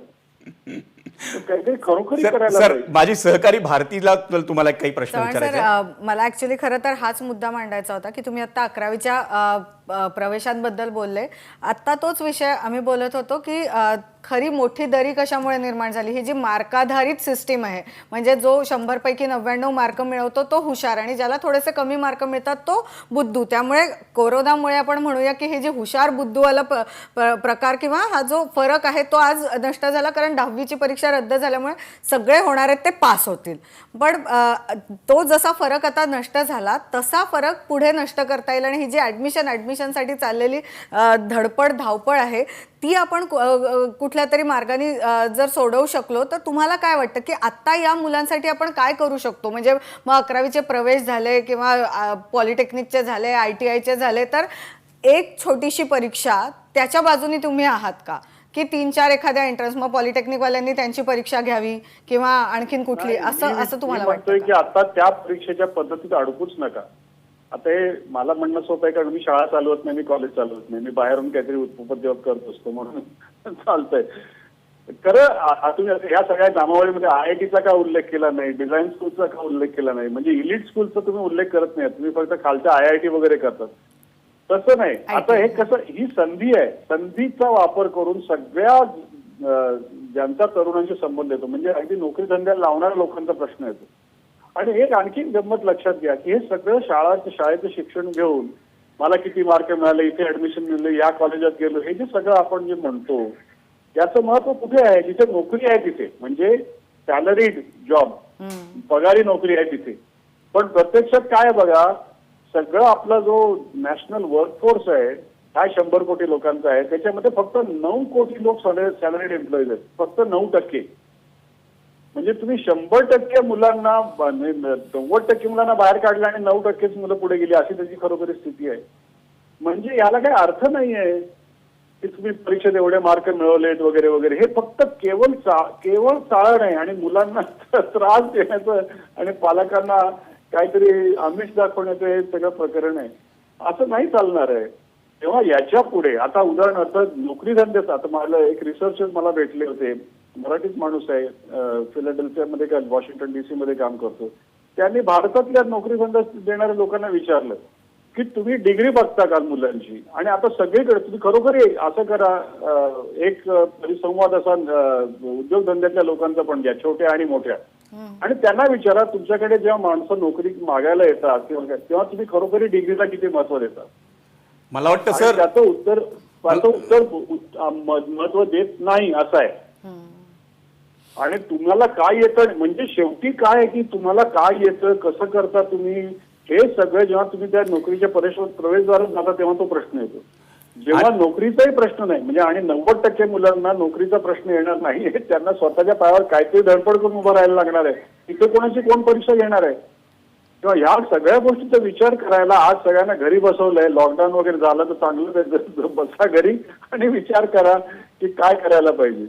Speaker 6: काहीतरी खरोखरी करायला
Speaker 1: सर
Speaker 6: पाहिजे.
Speaker 1: माझी सहकारी भारतीला तुम्हाला काही प्रश्न
Speaker 2: चव्हाण
Speaker 1: विचारायचे आहेत?
Speaker 2: सर, मला ऍक्च्युली खरं तर हाच मुद्दा मांडायचा होता की तुम्ही आता 11वीच्या प्रवेशांबद्दल बोलले. आत्ता तोच विषय आम्ही बोलत होतो की खरी मोठी दरी कशामुळे निर्माण झाली. ही जी मार्काधारित सिस्टीम आहे, म्हणजे जो 100 पैकी 99 मार्क मिळवतो तो हुशार आणि ज्याला थोडेसे कमी मार्क मिळतात तो बुद्धू. त्यामुळे कोरोनामुळे आपण म्हणूया की हे जे हुशार बुद्धूवाला प्रकार किंवा हा जो फरक आहे तो आज नष्ट झाला, कारण 10वीची परीक्षा रद्द झाल्यामुळे सगळे होणार आहेत ते पास होतील. पण तो जसा फरक आता नष्ट झाला तसा फरक पुढे नष्ट करता येईल. आणि ही जी ॲडमिशनसाठी चाललेली धडपड धावपळ आहे ती आपण कुठल्या तरी मार्गाने जर सोडवू शकलो तर तुम्हाला काय वाटतं की आत्ता या मुलांसाठी आपण काय करू शकतो? म्हणजे मग 11वीचे प्रवेश झाले किंवा पॉलिटेक्निकचे झाले, ITIचे झाले, तर एक छोटीशी परीक्षा त्याच्या बाजूनी तुम्ही आहात का की 3-4 एखाद्या एंट्रन्स, मग पॉलिटेक्निकवाल्यांनी त्यांची परीक्षा घ्यावी किंवा आणखीन कुठली, असं तुम्हाला वाटतं
Speaker 6: की आता त्या परीक्षेच्या पद्धतीत अडकूच नका. आता हे मला म्हणणं सोपं आहे कारण मी शाळा चालवत नाही, मी कॉलेज चालवत नाही, मी बाहेरून काहीतरी उपद्योग करत असतो म्हणून चालतंय. खरं तुम्ही ह्या सगळ्या नामावळीमध्ये IITचा का उल्लेख केला नाही, डिझाईन स्कूलचा का उल्लेख केला नाही, म्हणजे इलिट स्कूलचा तुम्ही उल्लेख करत नाही, तुम्ही फक्त खालच्या IIT वगैरे करतात. तसं नाही. आता हे कसं, ही संधी आहे, संधीचा वापर करून सगळ्या ज्यांचा तरुणांशी संबंध येतो म्हणजे अगदी नोकरी धंद्याला लावणाऱ्या लोकांचा प्रश्न येतो. आणि एक आणखी गंमत लक्षात घ्या की हे सगळं शाळेचं शिक्षण घेऊन मला किती मार्क मिळाले, इथे ऍडमिशन मिळाले, या कॉलेजात गेलो, हे जे सगळं आपण जे म्हणतो याचं महत्व कुठे आहे? जिथे नोकरी आहे तिथे, म्हणजे सॅलरीड जॉब, पगारी नोकरी आहे तिथे. पण प्रत्यक्षात काय बघा, सगळं आपला जो नॅशनल वर्कफोर्स आहे हा 100 कोटी लोकांचा आहे, त्याच्यामध्ये फक्त 9 कोटी लोक सॅलरीड एम्प्लॉईज आहेत, फक्त 9%. म्हणजे तुम्ही 100% मुलांना 90% मुलांना बाहेर काढलं आणि 9%च मुलं पुढे गेली, अशी त्याची खरोखरी स्थिती आहे. म्हणजे याला काही अर्थ नाही आहे की तुम्ही परीक्षेत एवढे मार्क मिळवलेत वगैरे वगैरे. हे फक्त केवळ चाळण आहे आणि मुलांना त्रास देण्याचं आणि पालकांना काहीतरी आमिष दाखवण्याचं हे सगळं प्रकरण आहे. असं नाही चालणार आहे. तेव्हा याच्या पुढे आता उदाहरणार्थ नोकरी धंद्याचा, आता मला एक रिसर्चर मला भेटले होते, मराठीच माणूस आहे, फिलाडेल्फियामध्ये का वॉशिंग्टन DC मध्ये काम करतो. त्यांनी भारतातल्या नोकरी धंदा देणाऱ्या लोकांना विचारलं की तुम्ही डिग्री बघता का मुलांची, आणि आता सगळीकडे तुम्ही खरोखर असं करा, एक परिसंवाद असा उद्योगधंद्यातल्या लोकांचा पण घ्या, छोट्या आणि मोठ्या, आणि त्यांना विचारा तुमच्याकडे जेव्हा माणसं नोकरी मागायला येतात तेव्हा तुम्ही खरोखरी डिग्रीला किती महत्व देता.
Speaker 1: मला वाटतं सर
Speaker 6: त्याचं उत्तर महत्व देत नाही असं आहे. आणि तुम्हाला काय येतं, म्हणजे शेवटी काय आहे की तुम्हाला काय येतं, कसं करता तुम्ही, हे सगळं जेव्हा तुम्ही त्या नोकरीच्या प्रवेशद्वारात जाता तेव्हा तो प्रश्न येतो. जेव्हा नोकरीचाही प्रश्न नाही, म्हणजे आणि 90% मुलांना नोकरीचा प्रश्न येणार नाही, त्यांना स्वतःच्या पायावर काहीतरी धडपड करून उभं राहायला लागणार आहे. इथे कोणाची कोण परीक्षा घेणार आहे? तेव्हा ह्या सगळ्या गोष्टीचा विचार करायला आज सगळ्यांना घरी बसवलंय. लॉकडाऊन वगैरे झालं तर चांगलं, बसा घरी आणि विचार करा की काय करायला पाहिजे.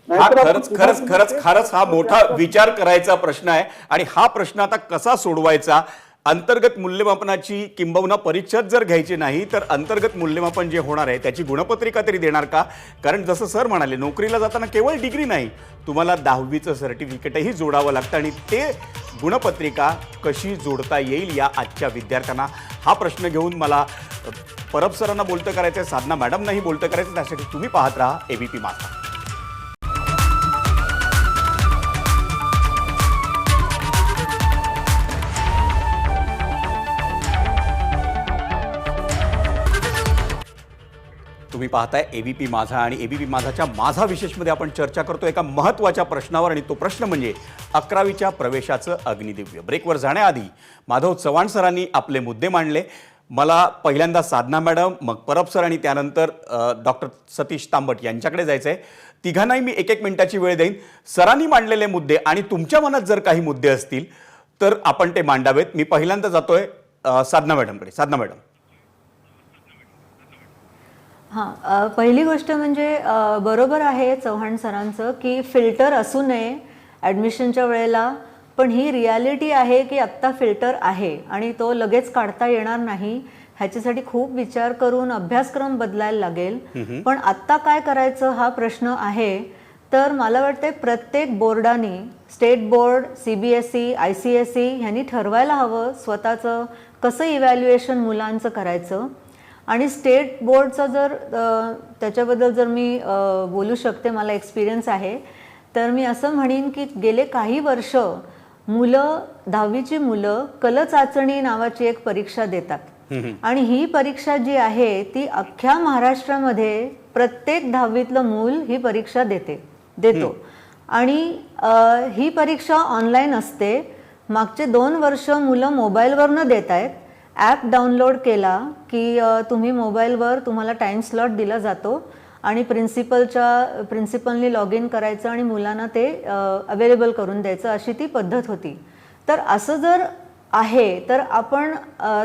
Speaker 1: हा खरंच हा मोठा विचार करायचा प्रश्न आहे. आणि हा प्रश्न आता कसा सोडवायचा? अंतर्गत मूल्यमापनाची किंबहुना परीक्षाच जर घ्यायची नाही तर अंतर्गत मूल्यमापन जे होणार आहे त्याची गुणपत्रिका तरी देणार का? कारण जसं सर म्हणाले, नोकरीला जाताना केवळ डिग्री नाही, तुम्हाला 10वीचं सर्टिफिकेटही जोडावं लागतं. आणि ते गुणपत्रिका कशी जोडता येईल या आजच्या विद्यार्थ्यांना, हा प्रश्न घेऊन मला परब सरांना बोलतं करायचं आहे, साधना मॅडमनाही बोलतं करायचं. त्यासाठी तुम्ही पाहत राहा ABP माझा. तुम्ही तुम्ही पाहताय एबीपी माझा आणि एबीपी माझाच्या माझा विशेषमध्ये आपण चर्चा करतो एका महत्त्वाच्या प्रश्नावर आणि तो प्रश्न म्हणजे 11वीच्या प्रवेशाचं अग्निदिव्य. ब्रेकवर जाण्याआधी माधव चव्हाण सरांनी आपले मुद्दे मांडले. मला पहिल्यांदा साधना मॅडम, मग परब सर आणि त्यानंतर डॉक्टर सतीश तांबट यांच्याकडे जायचं आहे. तिघांनाही मी 1-1 मिनिटाची वेळ देईन. सरांनी मांडलेले मुद्दे आणि तुमच्या मनात जर काही मुद्दे असतील तर आपण ते मांडावेत. मी पहिल्यांदा जातोय साधना मॅडमकडे. साधना मॅडम.
Speaker 4: हां, पहिली गोष्ट म्हणजे बरोबर आहे चव्हाण सरांचं की फिल्टर असू नये ॲडमिशनच्या वेळेला, पण ही रियालिटी आहे की आत्ता फिल्टर आहे आणि तो लगेच काढता येणार नाही. ह्याच्यासाठी खूप विचार करून अभ्यासक्रम बदलायला लागेल. पण आत्ता काय करायचं हा प्रश्न आहे. तर मला वाटते प्रत्येक बोर्डाने, स्टेट बोर्ड, CBSE, ICSE ह्यांनी ठरवायला हवं स्वतःचं कसं इव्हॅल्युएशन मुलांचं करायचं. आणि स्टेट बोर्डचं जर त्याच्याबद्दल जर मी बोलू शकते, मला एक्सपिरियन्स आहे, तर मी असं म्हणेन की गेले काही वर्ष मुलं 10वीची मुलं कल चाचणी नावाची एक परीक्षा देतात. आणि ही परीक्षा जी आहे ती अख्ख्या महाराष्ट्रामध्ये प्रत्येक 10वीतलं मूल ही परीक्षा देतो. आणि ही परीक्षा ऑनलाईन असते. मागचे 2 वर्ष मुलं मोबाईलवरनं देत आहेत. ॲप डाउनलोड केला की तुम्ही मोबाईलवर तुम्हाला टाईम स्लॉट दिला जातो आणि प्रिन्सिपलनी लॉग इन करायचं आणि मुलांना ते अवेलेबल करून द्यायचं, अशी ती पद्धत होती. तर असं जर आहे तर आपण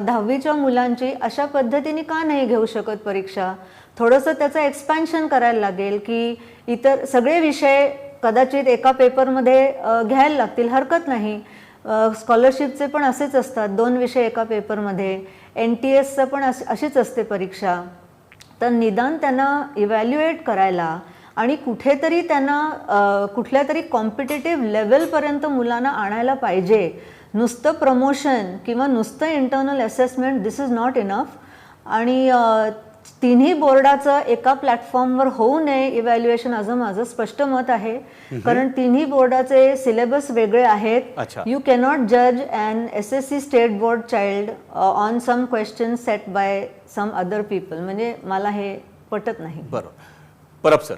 Speaker 4: 10वीच्या मुलांची अशा पद्धतीने का नाही घेऊ शकत परीक्षा? थोडंसं त्याचं एक्सपॅन्शन करायला लागेल की इतर सगळे विषय कदाचित एका पेपरमध्ये घ्यायला लागतील, हरकत नाही. स्कॉलरशिपचे पण असेच असतात, 2 विषय एका पेपरमध्ये. NTSचं पण अशीच असते परीक्षा. तर निदान त्यांना इव्हॅल्युएट करायला आणि कुठेतरी त्यांना कुठल्या तरी कॉम्पिटेटिव्ह लेवलपर्यंत मुलांना आणायला पाहिजे. नुसतं प्रमोशन किंवा नुसतं internal assessment this is not enough. आणि तिन्ही बोर्डाचं एका प्लॅटफॉर्मवर होऊ नये इव्हॅल्युएशन, असं माझं स्पष्ट मत आहे. कारण तिन्ही बोर्डाचे सिलेबस वेगळे आहेत. यू कॅनॉट जज and SSC state board child on some question set by some other people. म्हणजे मला हे पटत नाही.
Speaker 1: बरोबर. परब सर.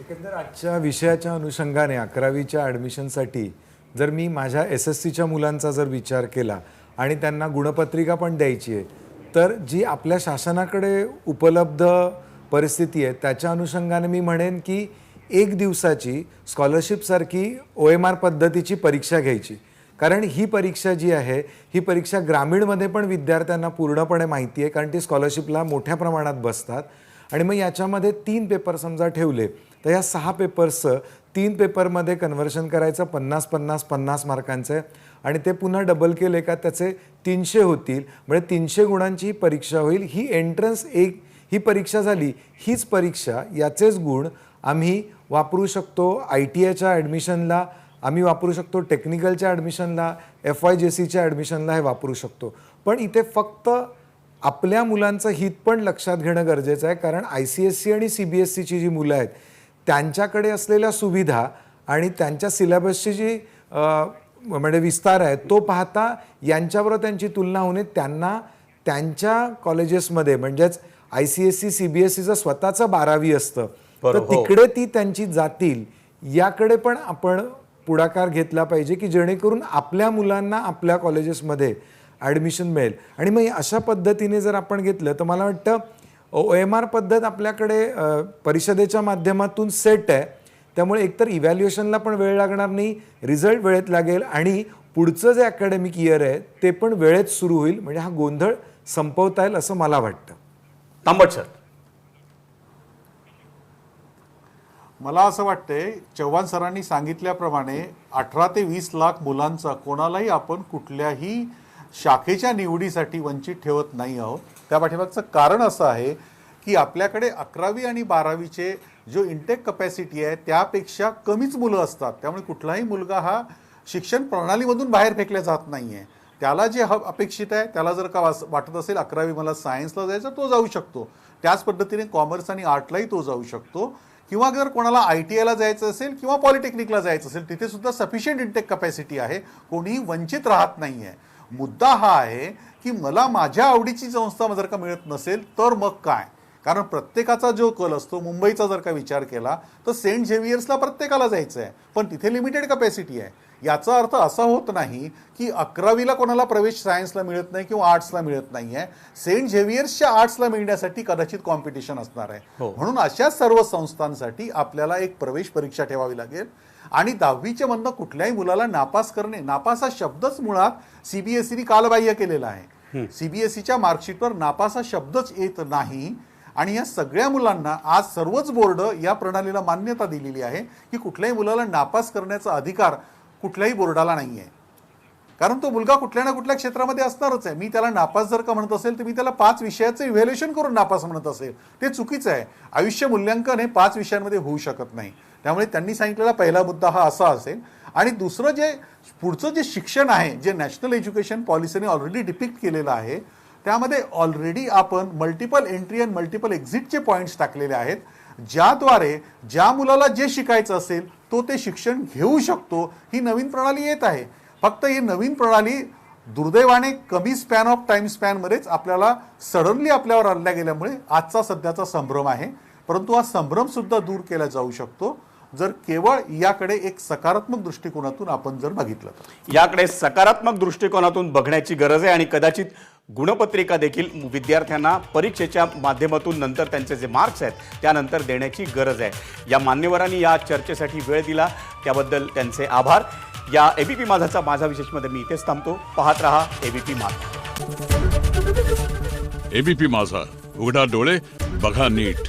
Speaker 3: एकंदर आजच्या विषयाच्या अनुषंगाने 11वीच्या ॲडमिशनसाठी जर मी माझ्या SSCच्या मुलांचा जर विचार केला आणि त्यांना गुणपत्रिका पण द्यायची आहे, तर जी आपल्या शासनाकडे उपलब्ध परिस्थिती आहे त्याच्या अनुषंगाने मी म्हणेन की 1 दिवसाची स्कॉलरशिपसारखी OMR पद्धतीची परीक्षा घ्यायची. कारण ही परीक्षा जी आहे ही परीक्षा ग्रामीणमध्ये पण विद्यार्थ्यांना पूर्णपणे माहिती आहे, कारण ती स्कॉलरशिपला मोठ्या प्रमाणात बसतात. आणि मग याच्यामध्ये 3 पेपर समजा ठेवले तर या 6 पेपर्सचं 3 पेपरमध्ये कन्व्हर्शन करायचं 50-50-50 मार्कांचं आहे. आणि ते पुन्हा डबल केले का त्याचे 300 होतील. म्हणजे 300 गुणांची ही परीक्षा होईल. ही एंट्रन्स ही परीक्षा झाली. हीच परीक्षा, याचेच गुण आम्ही वापरू शकतो ITIच्या ॲडमिशनला, आम्ही वापरू शकतो टेक्निकलच्या ॲडमिशनला, FYJCच्या ॲडमिशनला हे वापरू शकतो. पण इथे फक्त आपल्या मुलांचं हित पण लक्षात घेणं गरजेचं आहे. कारण ICSE आणि CBSEची जी मुलं आहेत त्यांच्याकडे असलेल्या सुविधा आणि त्यांच्या सिलेबसची जी म्हणजे विस्तार आहे तो पाहता यांच्याबरोबर त्यांची तुलना होणे. त्यांना त्यांच्या कॉलेजेसमध्ये म्हणजेच ICSE CBSEचं स्वतःचं 12वी असतं, तर तिकडे ती त्यांची जातील याकडे पण आपण पुढाकार घेतला पाहिजे की जेणेकरून आपल्या मुलांना आपल्या कॉलेजेसमध्ये ॲडमिशन मिळेल. आणि मग अशा पद्धतीने जर आपण घेतलं तर मला वाटतं OMR पद्धत आपल्याकडे परिषदेच्या माध्यमातून सेट आहे. त्यामुळे एकतर इव्हॅल्युएशनला पण वेळ लागणार नाही, रिझल्ट वेळेत लागेल आणि पुढचं जे अकॅडमिक इयर आहे ते पण वेळेत सुरू होईल. म्हणजे हा गोंधळ संपवता येईल असं मला वाटतं.
Speaker 1: तांबट सर.
Speaker 5: मला असं वाटतंय चव्हाण सरांनी सांगितल्याप्रमाणे 18 ते 20 लाख मुलांचा कोणालाही आपण कुठल्याही शाखेच्या निवडीसाठी वंचित ठेवत नाही आहोत. त्या पाठीमागचं कारण असं आहे की आपल्याकडे 11वी आणि 12वीचे जो इंटेक कपॅसिटी आहे त्यापेक्षा कमीच मुलं असतात. त्यामुळे कुठलाही मुलगा हा शिक्षण प्रणालीमधून बाहेर फेकला जात नाही आहे. त्याला जे अपेक्षित आहे त्याला जर का वाटत असेल 11वी मला सायन्सला जायचं तो जाऊ शकतो. त्याच पद्धतीने कॉमर्स आणि आर्टलाही तो जाऊ शकतो. किंवा जर कोणाला ITIला जायचं असेल किंवा पॉलिटेक्निकला जायचं असेल तिथे सुद्धा सफिशियंट इंटेक कपॅसिटी आहे, कोणीही वंचित राहत नाही आहे. मुद्दा हा आहे की मला माझ्या आवडीची संस्था जर का मिळत नसेल तर मग काय. कारण प्रत्येकाचा जो कल असतो, मुंबईचा जर का विचार केला तर सेंट झेवियर्सला प्रत्येकाला जायचं आहे, पण तिथे लिमिटेड कॅपॅसिटी आहे. याचा अर्थ असा होत नाही की 11वीला कोणाला प्रवेश सायन्सला मिळत नाही किंवा आर्ट्सला मिळत नाही आहे. सेंट झेवियर्सच्या आर्ट्सला मिळण्यासाठी कदाचित कॉम्पिटिशन असणार आहे. म्हणून अशा सर्व संस्थांसाठी आपल्याला एक प्रवेश परीक्षा ठेवावी लागेल. आणि 10वीच्या मधनं कुठल्याही मुलाला नापास करणे, नापास हा शब्दच मुळात सीबीएसईने कालबाह्य केलेला आहे. सीबीएसईच्या मार्कशीटवर नापास हा शब्दच येत नाही. आणि या सगळ्या मुलांना आज सर्वच बोर्ड या प्रणालीला मान्यता दिलेली आहे की कुठल्याही मुलाला नापास करण्याचा अधिकार कुठल्याही बोर्डाला नाही आहे. कारण तो मुलगा कुठल्या ना कुठल्या क्षेत्रामध्ये असणारच आहे. मी त्याला नापास जर का म्हणत असेल तर मी त्याला 5 विषयाचं इव्हॅल्युएशन करून नापास म्हणत असेल, ते चुकीचं आहे. आयुष्य मूल्यांकन हे 5 विषयांमध्ये होऊ शकत नाही. त्यामुळे त्यांनी सांगितलेला पहिला मुद्दा हा असा असेल. आणि दुसरं जे पुढचं जे शिक्षण आहे, जे नॅशनल एज्युकेशन पॉलिसीने ऑलरेडी डिपिक्ट केलेलं आहे, त्यामध्ये ऑलरेडी आपण मल्टिपल एंट्री आणि मल्टिपल एक्झिटचे पॉईंट्स टाकलेले आहेत, ज्याद्वारे ज्या मुलाला जे शिकायचं असेल तो ते शिक्षण घेऊ शकतो. ही नवीन प्रणाली येत आहे. फक्त ही नवीन प्रणाली दुर्दैवाने कमी स्पॅन ऑफ टाइम स्पॅनमध्येच आपल्याला सडनली आपल्यावर आणल्या गेल्यामुळे आजचा सध्याचा संभ्रम आहे. परंतु हा संभ्रम सुद्धा दूर केला जाऊ शकतो जर केवळ याकडे एक सकारात्मक दृष्टिकोनातून आपण जर बघितलं तर.
Speaker 1: याकडे सकारात्मक दृष्टिकोनातून बघण्याची गरज आहे आणि कदाचित गुणपत्रिका देखील विद्यार्थ्यांना परीक्षेच्या माध्यमातून नंतर त्यांचे जे मार्क्स आहेत त्यानंतर देण्याची गरज आहे. या मान्यवरांनी या चर्चेसाठी वेळ दिला त्याबद्दल त्यांचे आभार. या एबीपी माझाचा माझा विशेषमध्ये मी इथेच थांबतो. पाहत रहा एबीपी माझा.
Speaker 7: एबीपी माझा, उघडा डोळे बघा नीट.